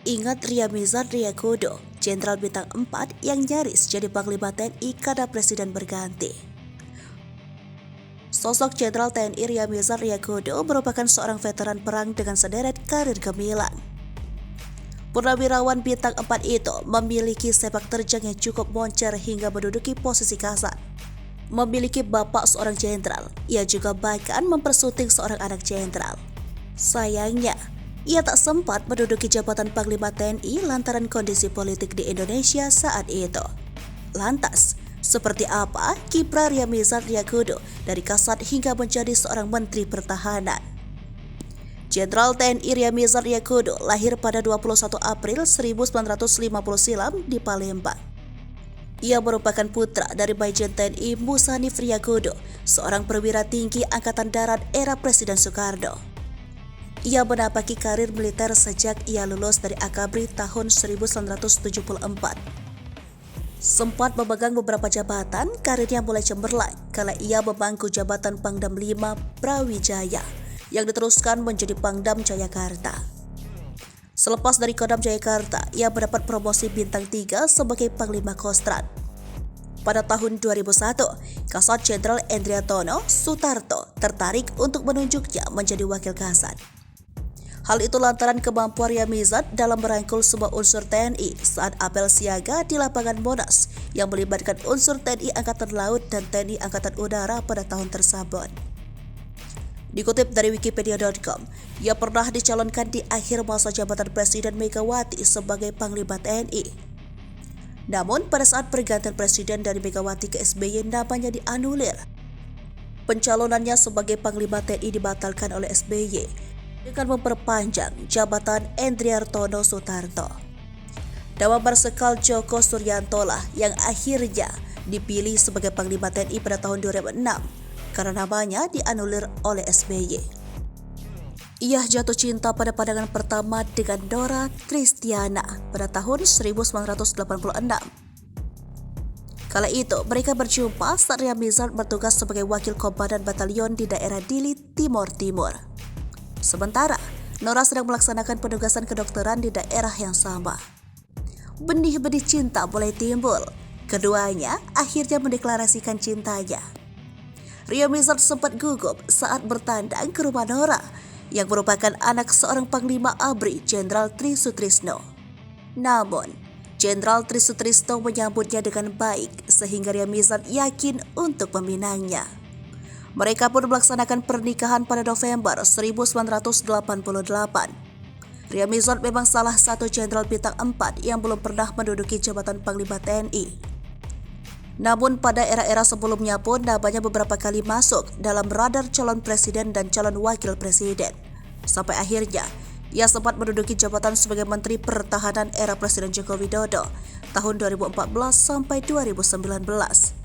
Ingat Ryamizard Ryakudu, Jenderal Bintang 4 yang nyaris jadi Panglima TNI karena Presiden berganti. Sosok Jenderal TNI Ryamizard Ryakudu merupakan seorang veteran perang dengan sederet karir gemilang. Purnawirawan Bintang 4 itu memiliki sepak terjang yang cukup moncer hingga menduduki posisi kasat. Memiliki bapak seorang jenderal, ia juga bahkan mempersunting seorang anak jenderal. Sayangnya, ia tak sempat menduduki jabatan Panglima TNI lantaran kondisi politik di Indonesia saat itu. Lantas, seperti apa kiprah Ryamizard Ryakudu dari kasat hingga menjadi seorang Menteri Pertahanan? Jenderal TNI Ryamizard Ryakudu lahir pada 21 April 1950 silam di Palembang. Ia merupakan putra dari Majen TNI Musanif Ryakudu, seorang perwira tinggi Angkatan Darat era Presiden Soekarno. Ia menapaki karir militer sejak ia lulus dari Akabri tahun 1974. Sempat memegang beberapa jabatan, karirnya mulai cemerlang kala ia memangku jabatan Pangdam 5 Brawijaya yang diteruskan menjadi Pangdam Jayakarta. Selepas dari Kodam Jayakarta, ia mendapat promosi Bintang 3 sebagai Panglima Kostrat. Pada tahun 2001, Kasat Jenderal Endriatono Sutarto tertarik untuk menunjuknya menjadi Wakil Kasat. Hal itu lantaran kemampuan Ryamizard dalam merangkul semua unsur TNI saat apel siaga di lapangan Monas yang melibatkan unsur TNI Angkatan Laut dan TNI Angkatan Udara pada tahun tersebut. Dikutip dari wikipedia.com, ia pernah dicalonkan di akhir masa jabatan Presiden Megawati sebagai Panglima TNI. Namun pada saat pergantian Presiden dari Megawati ke SBY namanya dianulir. Pencalonannya sebagai Panglima TNI dibatalkan oleh SBY dengan memperpanjang jabatan Endriatono Sutarto. Nama Marsikal Djoko Suryanto lah yang akhirnya dipilih sebagai Panglima TNI pada tahun 2006 karena namanya dianulir oleh SBY. Ia jatuh cinta pada pandangan pertama dengan Dora Tristiana pada tahun 1986. Kala itu, mereka berjumpa saat Ryamizard bertugas sebagai Wakil Komandan Batalion di daerah Dili, Timor Timur. Sementara, Nora sedang melaksanakan penugasan kedokteran di daerah yang sama. Benih-benih cinta mulai timbul. Keduanya akhirnya mendeklarasikan cintanya. Ryamizard sempat gugup saat bertandang ke rumah Nora, yang merupakan anak seorang Panglima ABRI Jenderal Tri Sutrisno. Namun, Jenderal Tri Sutrisno menyambutnya dengan baik sehingga Ryamizard yakin untuk meminangnya. Mereka pun melaksanakan pernikahan pada November 1988. Ryamizard memang salah satu Jenderal Bintang 4 yang belum pernah menduduki jabatan Panglima TNI. Namun pada era-era sebelumnya pun namanya beberapa kali masuk dalam radar calon presiden dan calon wakil presiden. Sampai akhirnya, ia sempat menduduki jabatan sebagai Menteri Pertahanan era Presiden Joko Widodo tahun 2014 sampai 2019.